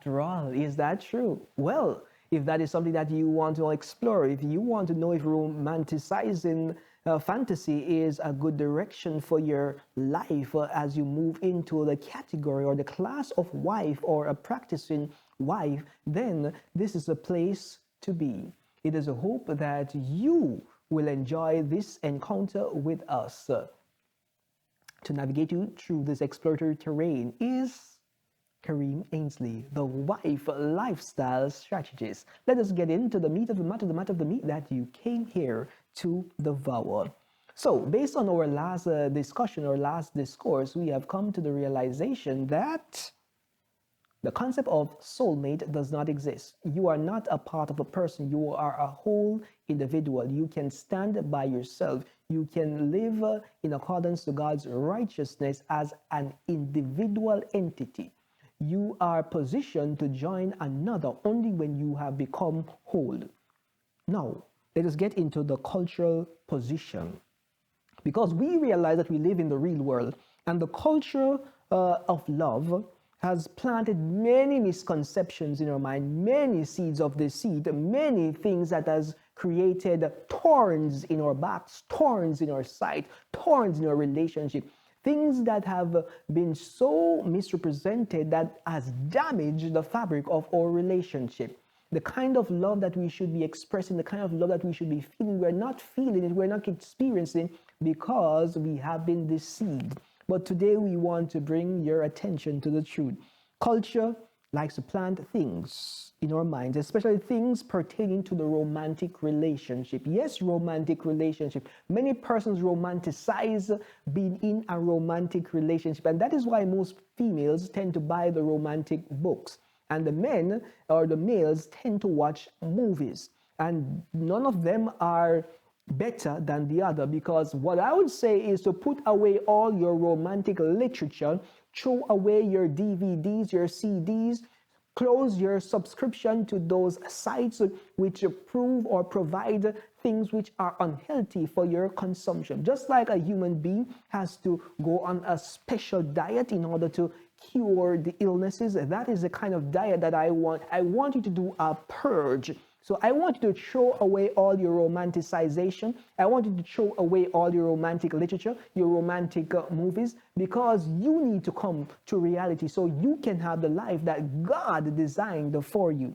After all, is that true? Well, if that is something that you want to explore, if you want to know if romanticizing fantasy is a good direction for your life as you move into the category or the class of wife or a practicing wife, then this is a place to be. It is a hope that you will enjoy this encounter with us. To navigate you through this exploratory terrain is Kareem Ainsley, the wife lifestyle strategist. Let us get into the meat of the matter, the matter of the meat that you came here to devour. So, based on our last discussion or last discourse, we have come to the realization that the concept of soulmate does not exist. You are not a part of a person. You are a whole individual. You can stand by yourself. You can live in accordance to God's righteousness as an individual entity. You are positioned to join another only when you have become whole. Now, let us get into the cultural position. Because we realize that we live in the real world, and the culture of love has planted many misconceptions in our mind, many seeds of deceit, many things that has created thorns in our backs, thorns in our sight, thorns in our relationship, things that have been so misrepresented that has damaged the fabric of our relationship. The kind of love that we should be expressing, the kind of love that we should be feeling, we're not feeling it, we're not experiencing because we have been deceived. But today we want to bring your attention to the truth. Culture likes to plant things in our minds, especially things pertaining to the romantic relationship. Yes, romantic relationship. Many persons romanticize being in a romantic relationship, and that is why most females tend to buy the romantic books. And the men or the males tend to watch movies. And none of them are better than the other, because what I would say is to put away all your romantic literature, throw away your DVDs, your CDs, close your subscription to those sites which prove or provide things which are unhealthy for your consumption. Just like a human being has to go on a special diet in order to cure the illnesses, that is the kind of diet that I want. I want you to do a purge. So I want you to throw away all your romanticization. I want you to throw away all your romantic literature, your romantic movies, because you need to come to reality so you can have the life that God designed for you.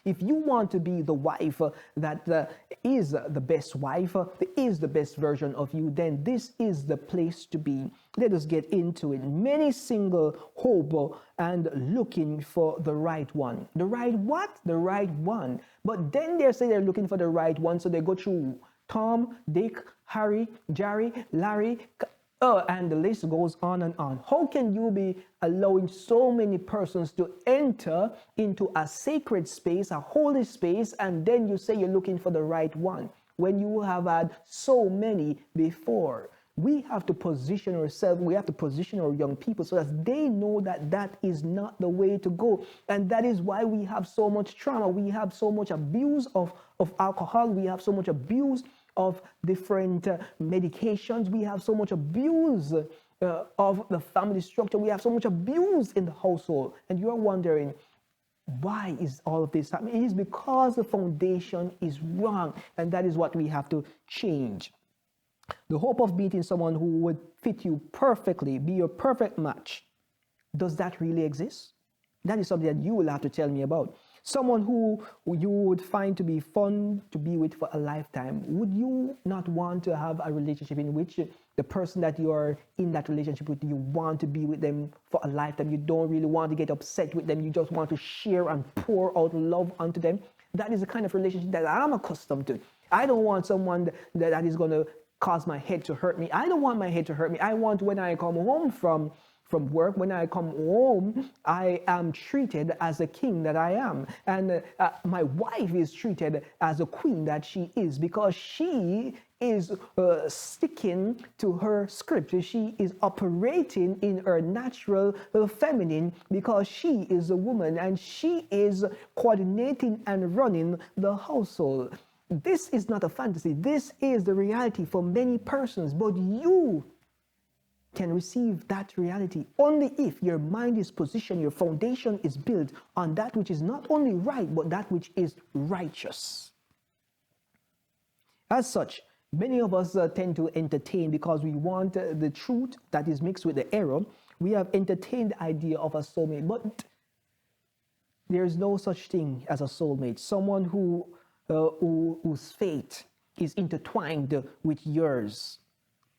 If you want to be the wife that is the best wife, is the best version of you, then this is the place to be. Let us get into it. Many single hope and looking for the right one. The right what? The right one. But then they say they're looking for the right one, so they go through Tom, Dick, Harry, Jerry, Larry, and the list goes on and on. How can you be allowing so many persons to enter into a sacred space, a holy space, and then you say you're looking for the right one when you have had so many before? We have to position ourselves, we have to position our young people so that they know that that is not the way to go. And that is why we have so much trauma. We have so much abuse of alcohol. We have so much abuse of different medications. We have so much abuse of the family structure. We have so much abuse in the household. And you're wondering, why is all of this happening? It is because the foundation is wrong. And that is what we have to change. The hope of meeting someone who would fit you perfectly, be your perfect match, does that really exist? That is something that you will have to tell me about. Someone who you would find to be fun to be with for a lifetime. Would you not want to have a relationship in which the person that you are in that relationship with, you want to be with them for a lifetime? You don't really want to get upset with them. You just want to share and pour out love onto them. That is the kind of relationship that I'm accustomed to. I don't want someone that is going to cause my head to hurt me. I don't want my head to hurt me. I want when I come home from work, when I come home, I am treated as a king that I am. And my wife is treated as a queen that she is, because she is sticking to her script. She is operating in her natural feminine, because she is a woman and she is coordinating and running the household. This is not a fantasy. This is the reality for many persons. But you can receive that reality only if your mind is positioned, your foundation is built on that which is not only right, but that which is righteous. As such, many of us tend to entertain because we want the truth that is mixed with the error. We have entertained the idea of a soulmate, but there is no such thing as a soulmate. Someone whose fate is intertwined with yours.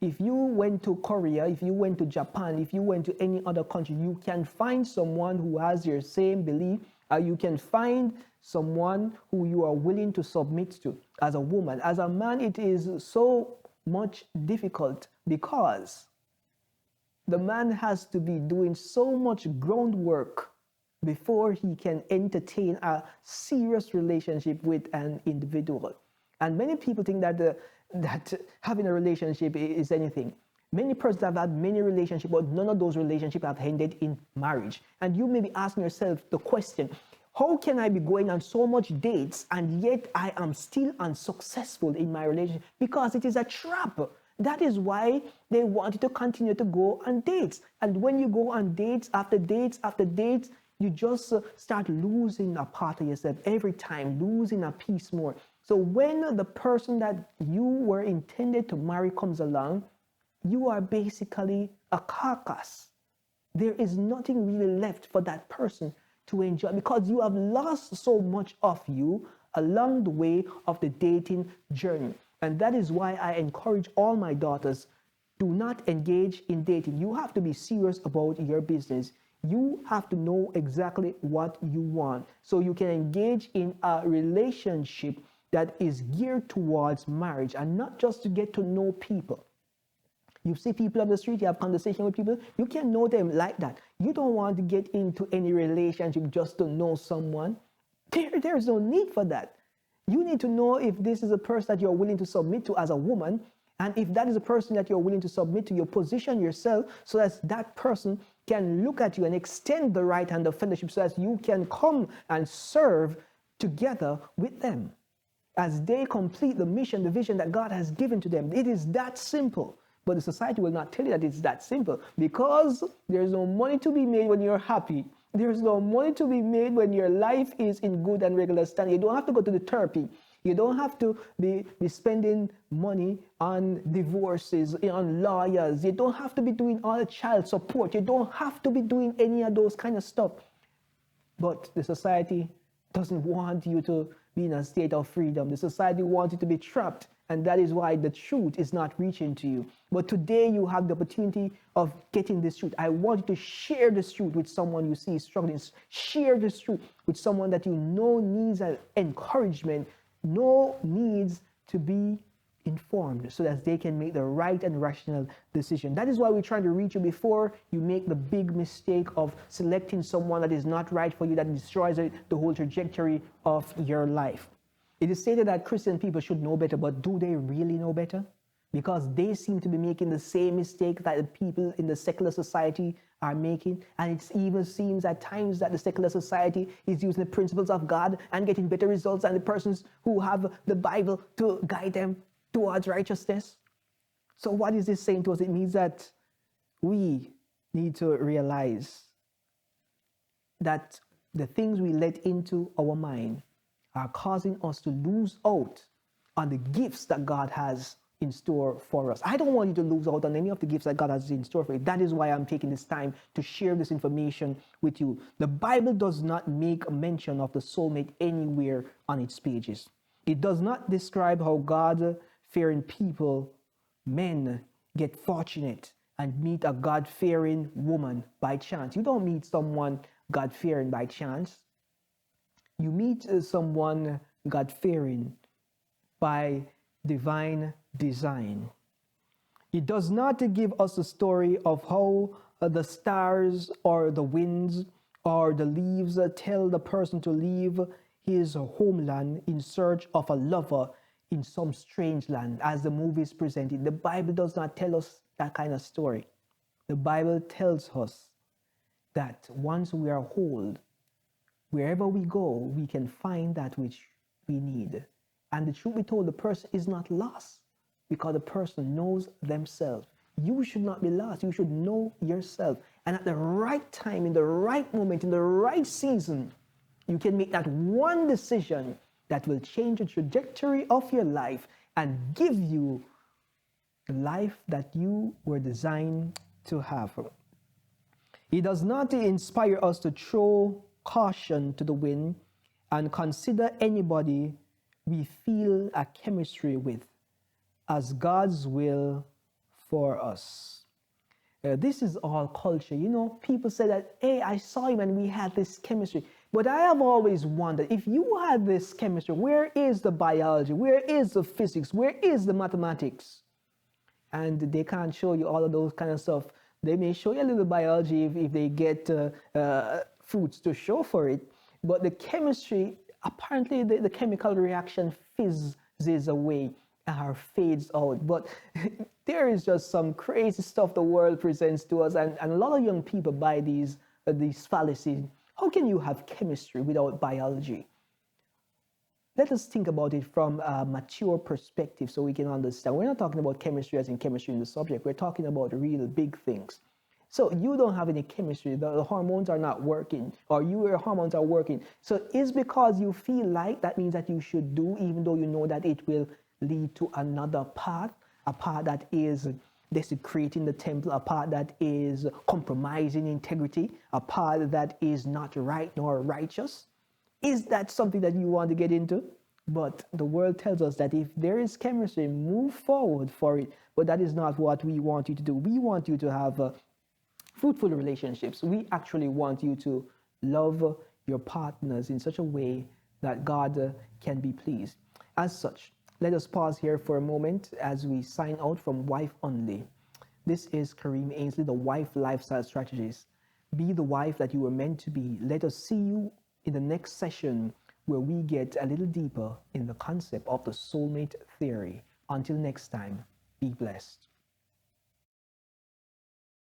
If you went to Korea, if you went to Japan, if you went to any other country, you can find someone who has your same belief. You can find someone who you are willing to submit to as a woman. As a man, it is so much difficult because the man has to be doing so much groundwork before he can entertain a serious relationship with an individual. And many people think that having a relationship is anything. Many persons have had many relationships, but none of those relationships have ended in marriage. And you may be asking yourself the question, how can I be going on so much dates and yet I am still unsuccessful in my relationship? Because it is a trap. That is why they want you to continue to go on dates. And when you go on dates after dates after dates, you just start losing a part of yourself every time, losing a piece more. So when the person that you were intended to marry comes along, you are basically a carcass. There is nothing really left for that person to enjoy because you have lost so much of you along the way of the dating journey. And that is why I encourage all my daughters, do not engage in dating. You have to be serious about your business. You have to know exactly what you want so you can engage in a relationship that is geared towards marriage and not just to get to know people. You see people on the street, you have conversation with people, you can know them like that. You don't want to get into any relationship just to know someone. There's no need for that. You need to know if this is a person that you're willing to submit to as a woman, and if that is a person that you're willing to submit to, you position yourself so that that person can look at you and extend the right hand of fellowship so that you can come and serve together with them as they complete the mission, the vision that God has given to them. It is that simple. But the society will not tell you that it's that simple because there's no money to be made when you're happy. There's no money to be made when your life is in good and regular standing. You don't have to go to the therapy. You don't have to be spending money on divorces, on lawyers. You don't have to be doing all the child support. You don't have to be doing any of those kind of stuff. But the society doesn't want you to be in a state of freedom. The society wants you to be trapped. And that is why the truth is not reaching to you. But today you have the opportunity of getting this truth. I want you to share this truth with someone you see struggling. Share this truth with someone that you know needs an encouragement, needs to be informed so that they can make the right and rational decision. That is why we're trying to reach you before you make the big mistake of selecting someone that is not right for you, that destroys the whole trajectory of your life. It is stated that Christian people should know better, but do they really know better? Because they seem to be making the same mistake that the people in the secular society are making. And it even seems at times that the secular society is using the principles of God and getting better results than the persons who have the Bible to guide them towards righteousness. So what is this saying to us? It means that we need to realize that the things we let into our mind are causing us to lose out on the gifts that God has in store for us. I don't want you to lose out on any of the gifts that God has in store for you. That is why I'm taking this time to share this information with you. The Bible does not make mention of the soulmate anywhere on its pages. It does not describe how God-fearing people, men, get fortunate and meet a God-fearing woman by chance. You don't meet someone God-fearing by chance. You meet someone God-fearing by divine design. It does not give us a story of how the stars or the winds or the leaves tell the person to leave his homeland in search of a lover in some strange land, as the movie is presented. The Bible does not tell us that kind of story. The Bible tells us that once we are whole, wherever we go, we can find that which we need. And the truth be told, the person is not lost because the person knows themselves. You should not be lost. You should know yourself. And at the right time, in the right moment, in the right season, you can make that one decision that will change the trajectory of your life and give you the life that you were designed to have. He does not inspire us to throw caution to the wind and consider anybody we feel a chemistry with as God's will for us. This is all culture. You know, people say that, hey, I saw him and we had this chemistry. But I have always wondered, if you had this chemistry, where is the biology? Where is the physics? Where is the mathematics? And they can't show you all of those kind of stuff. They may show you a little biology if they get fruits to show for it. But the chemistry, apparently the chemical reaction fizzes away or fades out. But there is just some crazy stuff the world presents to us. And a lot of young people buy these fallacies. How can you have chemistry without biology? Let us think about it from a mature perspective so we can understand. We're not talking about chemistry as in chemistry in the subject. We're talking about real big things. So you don't have any chemistry. The hormones are not working, or your hormones are working. So it's because you feel like that means that you should do, even though you know that it will lead to another path, a path that is desecrating the temple, a path that is compromising integrity, a path that is not right nor righteous. Is that something that you want to get into? But the world tells us that if there is chemistry, move forward for it. But that is not what we want you to do. We want you to have fruitful relationships. We actually want you to love your partners in such a way that God can be pleased. As such, let us pause here for a moment as we sign out from Wife Only. This is Kareem Ainsley, the Wife Lifestyle Strategist. Be the wife that you were meant to be. Let us see you in the next session where we get a little deeper in the concept of the soulmate theory. Until next time, be blessed.